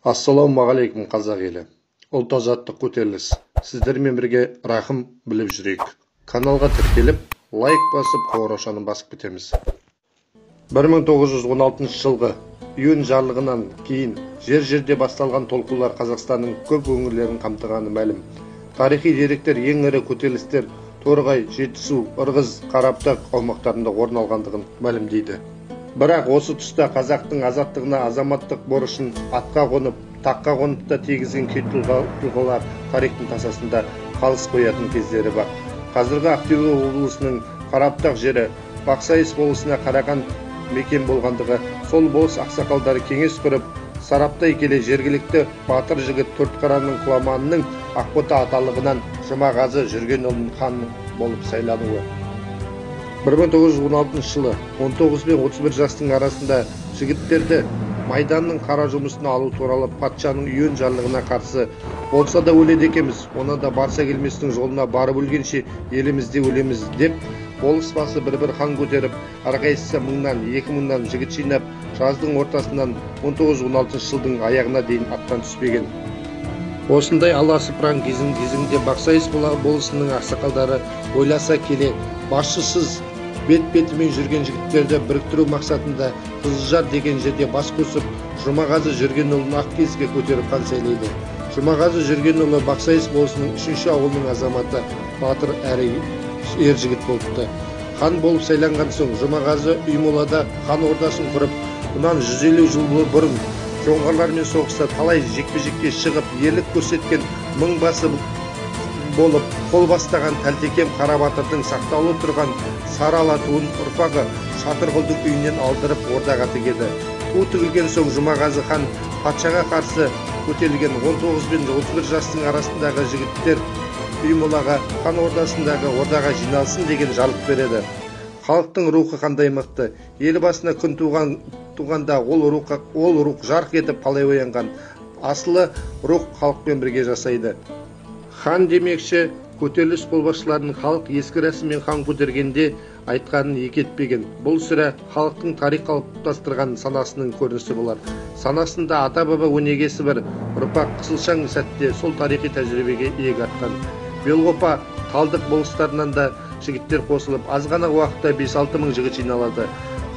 Ассалаумағалейкум қазақ елі. Ұлт азаттық көтеріліс. Сіздермен бірге рахым біліп жүрейік. Каналға тіркеліп, лайк басып, қоңыраушаны басып кетеміз. 1916 жылғы июнь жарлығынан кейін жер-жерде басталған толқулар Қазақстанның көп өңірлерін қамтығаны мәлім. Тарихи деректер ең ірі көтерілістер Торғай, Жетісу, Ырғыз, Қарабұтақ аумақтарында орын алғандығын мәлімдейді. Бірақ осы тұста қазақтың азаттығына азаматтық борышын атқа қонып, таққа қонып та тегізген кей тұлғалар тарихтың тасасында қалыс қоятын кездері бар. Қазіргі Ақтөбе облысының Қарабұтақ жері Бақсайыс болысына қараған мекен болғандығы, сол болыс ақсақалдары кеңес құрып, сараптай келе жергілікті батыр жігіт Төртқаранның құламанының Ақбота аталығынан Жұмағазы Жүргенұлының хан болып сайлануы. 1916 жылы 19 пен 31 жастың арасында жігіттерді майданның қара жұмысына алу туралы патшаның июнь жарлығына қарсы болса да өледі екеміз, ona да барса келместің жолына барып өлгенше елімізде өлеміз деп, болыс басы бір-бір хан көтеріп, әрқайсысы 1000-нан 2000-нан жігіт жинап, жаздың ортасынан 1916 жылдың аяғына дейін аттан түспеген. Осындай аласыпыран кезеңде Бақсайыс болысының ақсақалдары ойласа келе, басшысыз бет-бетімен жүрген жігіттерді біріктіру мақсатында Қызылжар деген жерде бас қосып, Жұмағазы Жүргенұлын Ақкезге көтеріп хан сайлайды. Жұмағазы Жүргенұлы Бақсайыс болысының 3-ші ауылының азаматы, батыр әрі ер жігіт болыпты. Хан болып сайланған соң Жұмағазы Үймолада хан ордасын құрып, бұнан 150 жыл бұрын жоңғарлармен соғыста талай жекпе-жекке шығып, ерлік көрсеткен мыңбасы болып, қол бастаған Тәлтекем Қарабатырдың сақтаулы тұрған Сары Ала туын ұрпағы Шатырқұлдың үйінен алдырып ордаға тігеді. Ту тігілген соң Жұмағазы хан патшаға қарсы көтерілген 19 пен 31 жастың арасындағы жігіттер Үймолаға хан ордасындағы ордаға жиналсын деген жарлық береді. Халықтың рухы қандай мықты, ел басына күн туғанда ол рух жарқ етіп қалай оянған. Асылы рух халықпен бірге жасайды. Хан демекші, көтеріліс қолбасшыларының халық ескі рәсіммен хан көтергенде айтқанын екі етпеген. Бұл сірә халықтың тарих қалыптастырған санасының көрінісі болар. Санасында ата-баба өнегесі бір ұрпақ қысылшаң сәтте сол тарихи тәжірибеге иек артқан. Белғопа, Талдық болыстарынан да жігіттер қосылып, аз ғана уақытта 5-6 мың жігіт жиналады.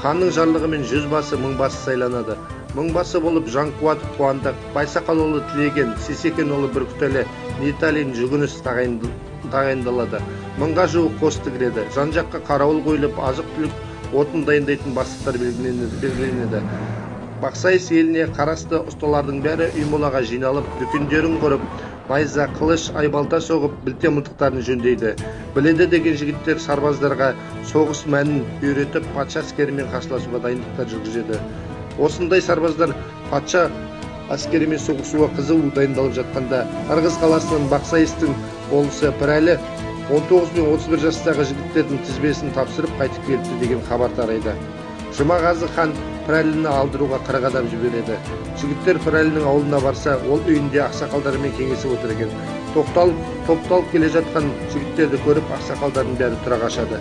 Ханның жарлығымен 100 басы, 1000 басы сайланады. 1000 басы болып Жанқуат Қуандық, Байсақалұлы Тілеген, Сейсекенұлы Бүркітәлі, Неталин Жүгініс тағайындалады. 1000-ға жуық қосты кіреді. Жан-жаққа қарауыл қойылып, азық-түлік отын дайындайтын бастықтар белгіленеді. Бақсайыс еліне қарасты ұсталардың бәрі Үймолаға жиналып, дүкендерін құрып, найза, қылыш, айбалта соғып, білте мылтықтарын жөндейді. Біледі деген жігіттер сарбаздарға соғыс мәнін үйретіп, патша әскерімен қарсыласуға дайындықтар жүргізеді. Осындай сарбаздар патша әскерімен соғысуға қызу дайындалып жатқанда, Ырғыз қаласынан Бақсайыстың болысы Пірәлі 19 пен 31 жастағы жігіттердің тізбесін тапсырып қайтып келіпті деген хабар тарайды. Жұмағазы хан Пірәліні алдыруға 40 адам жібереді. Жігіттер Пірәлінің ауылына барса, ол үйінде ақсақалдарымен кеңесіп отыр екен. Топталып келе жатқан жігіттерді көріп, ақсақалдардың бәрі тұра қашады.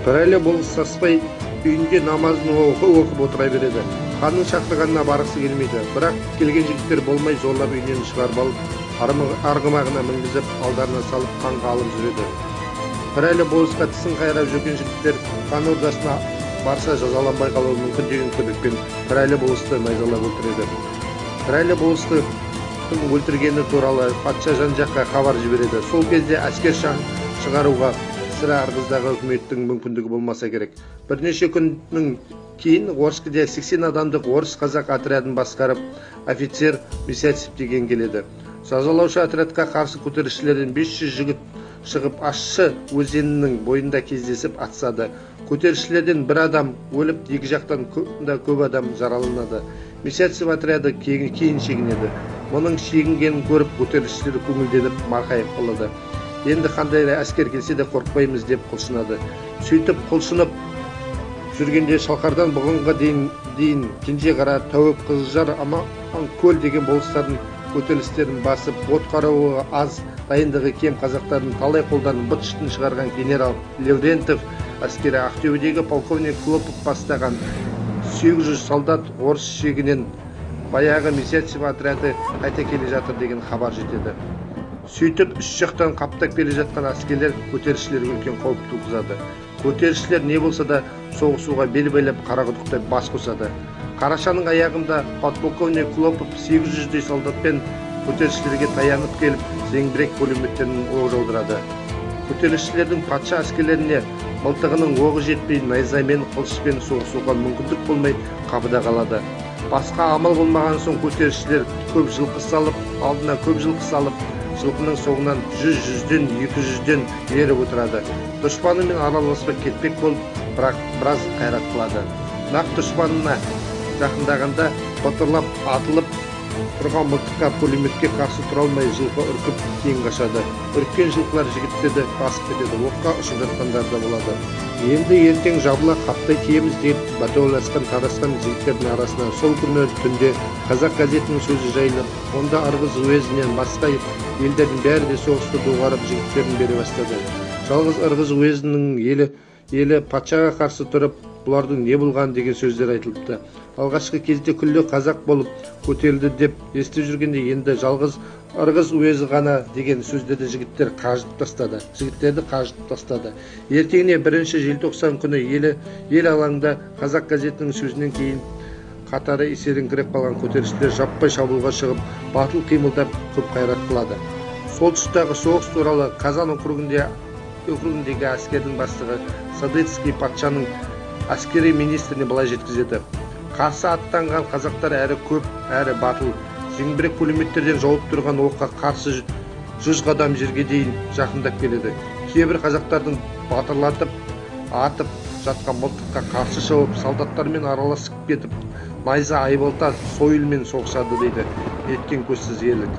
Пірәлі болыс саспай үйінде намазын оқып отыра береді. Ханның шақырғанына барғысы келмейді. Бірақ келген жігіттер болмай зорлап үйінен шығарып алып, арғымағына мінгізіп, алдарына салып, ханға алып жүреді. Пірәлі болысқа тісін қайрап жүрген жігіттер хан ордасына барса жазаланбай қалуы мүмкін деген күдікпен Пірәлі болысты найзалап өлтіреді. Пірәлі болысты өлтіргені туралы патша жан-жаққа хабар жібереді. Сол кезде әскер шығаруға сірә Ырғыздағы үкіметтің мүмкіндігі болмаса керек. Бірнеше күннің кейін Орскіде 80 адамдық орыс қазақ отрядын басқарып, офицер Мисяцев деген келеді. Жазалаушы отрядқа қарсы көтерілісшілерден 500 жігіт шығып, Ащы өзенінің бойында кездесіп атысады. Көтерілісшілерден 1 адам өліп, екі жақтан да көп адам жараланады. Мисяцев отряды кейін шегінеді. Мұның шегінгенін көріп, көтерілісшілер көңілденіп, марқайып қалады. Енді қандай әскер келсе де қорықпаймыз деп құлшынады. Сөйтіп құлшынып жүргенде Шалқардан бұғынға дейін Кенжеқара, Тәуіп, Қызылжар, Аманкөл деген болыстардың көтерілістерін басып, от қарауы аз, дайындығы кем қазақтардың талай қолдан быт-шытын шығарған генерал Леврентов әскері Ақтөбедегі полковник Хлопов бастаған 800 солдат орыс шегінен баяғы месячев отряды қайта келе жатыр деген хабар жетеді. Сөйтіп үш жақтан қаптап келе жатқан әскерлер көтерілісшілерге үлкен қауіп туғызады. Көтерілісшілер не болса да соғысуға бел байлап қарақұдықтай бас қосады. Қарашаның аяғында подполковник Клопов 800-дей солдатпен көтерілісшілерге таянып келіп, зеңбірек пулеметтерін оқ жаудырады. Көтерілісшілердің патша әскерлеріне мылтығының оғы жетпей, найзамен, қылышпен соғысуға мүмкіндік болмай қапыда қалады. Басқа амал болмаған соң көтерілісшілер көп жылқы салып, жылқының соңынан 100-ден 200-ден еріп отырады. Дұшпанымен араласпай кетпек болып, бірақ біраз қайрат қылады. Нақ дұшпанына жақындағанда батырлап атылып тұрған мылтыққа пулеметке қарсы тұра алмай жылқы үркіп кейін қашады. Үріккен жылқылар жігіттерді басып кетеді, оққа ұшып жатқандар да болады. Енді ертең жабыла қаптай тиеміз деп бәтеуласқан тарасқан жігіттердің арасынан сол күні түнде қазақ газетінің сөзі жайылып, онда Ырғыз уезінен басқа елдердің бәрі де соғысты доғарып жігіттерін бере бастады. Жалғыз Ырғыз уезінің елі патшаға қарсы тұрып, бұлардың не болған деген сөздер айтылыпты. Алғашқы кезде күллі қазақ болып көтерілді деп естіп жүргенде енді жалғыз Ырғыз уезі ғана деген сөздерді жігіттерді қажытып тастады. Ертеңіне 1 желтоқсан күні ел алаңда қазақ газетінің сөзінен кейін қатары есеріңкіреп қалған көтерілісшілер жаппай шабуылға шығып, батыл қимылдап көп қайрат қылады. Сол тұстағы соғыс туралы Қазан округіндегі әскердің бастығы Садыцкий патшаның әскери министріне былай жеткізеді. Қарсы аттанған қазақтар әрі көп, әрі батыл. Зеңбірек пулеметтерден жауып тұрған оққа қарсы 100 қадам жерге дейін жақындап келеді. Кейбір қазақтардың батырлатып, атып жатқан мылтыққа қарсы шауып, солдаттармен араласып кетіп, найза, айбалта, сойылмен соғысады дейді еткен көзсіз ерлік.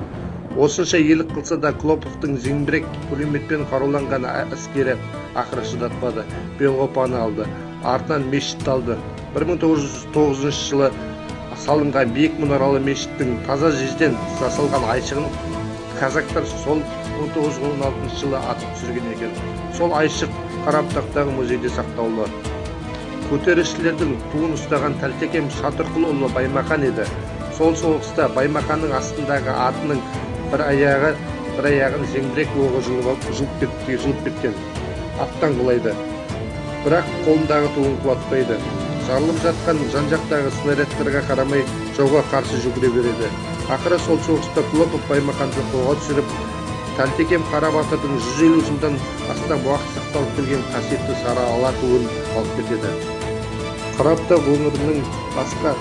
Осынша ерлік қылса да Клоповтың зеңбірек пулеметпен қаруланған әскері ақыры шыдатпады, Белғопаны алды. Артынан мешіт алды. 1909 жылы салынған биік мұнаралы мешіттің таза жезден жасалған айшығын казактар сол 1916 жылы атып түсірген екен. Сол айшық Қарабұтақтағы музейде сақтаулы. Көтерілісшілердің туын ұстаған Тәлтекем Шатырқұлұлы Баймақан еді. Сол соғыста Баймақанның астындағы атының бір аяғын зеңбірек оғы жұлып кеткен. Аттан құлайды. Бірақ қолындағы туын құлатпайды. Жарылып жатқан жан-жақтағы снарядтарға қарамай жауға қарсы жүгіре береді. Ақыры сол соғыста Клопов Баймақанды қолға түсіріп, Тәлтекем Қарабатырдың 150 жылдан астам уақыт сақталып келген қасиетті сары ала туын алып кетеді. Қарабұтақ өңірінің басқа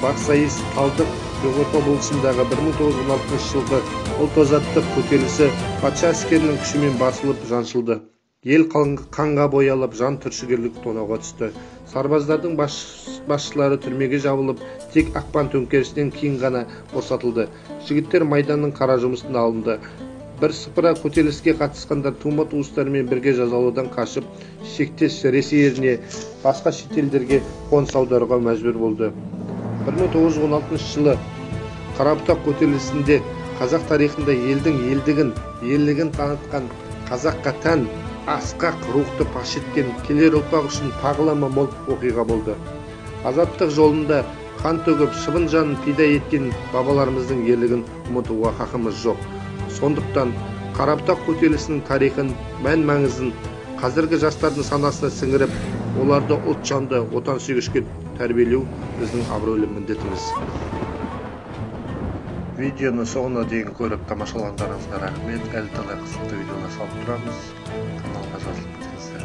Бақсайыс, Талдық, Белғопа болысындағы 1916 жылғы ұлт-азаттық көтерілісі патша әскерінің күшімен басылып жаншылды. Ел қанға боялып, жан түршігерлік тонауға түсті. Сарбаздардың басшылары түрмеге жабылып, тек ақпан төңкерісінен кейін ғана босатылды. Жігіттер майданның қара жұмысына алынды. Бірсыпыра көтеріліске қатысқандар тума-туыстарымен бірге жазалаудан қашып, шектес Ресей еліне, басқа шетелдерге қоныс аударуға мәжбүр болды. 1916 жылы Қарабұтақ көтерілісінде қазақ тарихында елдігін танытқан, қазаққа тән асқақ рухты паш еткен, келер ұрпақ үшін тағылымы мол оқиға болды. Азаттық жолында қан төгіп, шыбын жанын пида еткен бабаларымыздың ерлігін ұмытуға хақымыз жоқ. Сондықтан Қарабұтақ көтерілісінің тарихын, мән-маңызын қазіргі жастардың санасына сіңіріп, оларды ұлтжанды, отансүйгіштікке тәрбиелеу біздің абыройлы міндетіміз. Видеоны соңына дейін көріп тамашалағандарыңызға рахмет. Әлі талай қызықты видеолар салып тұрамыз. Каналға жазылып кетіңіздер.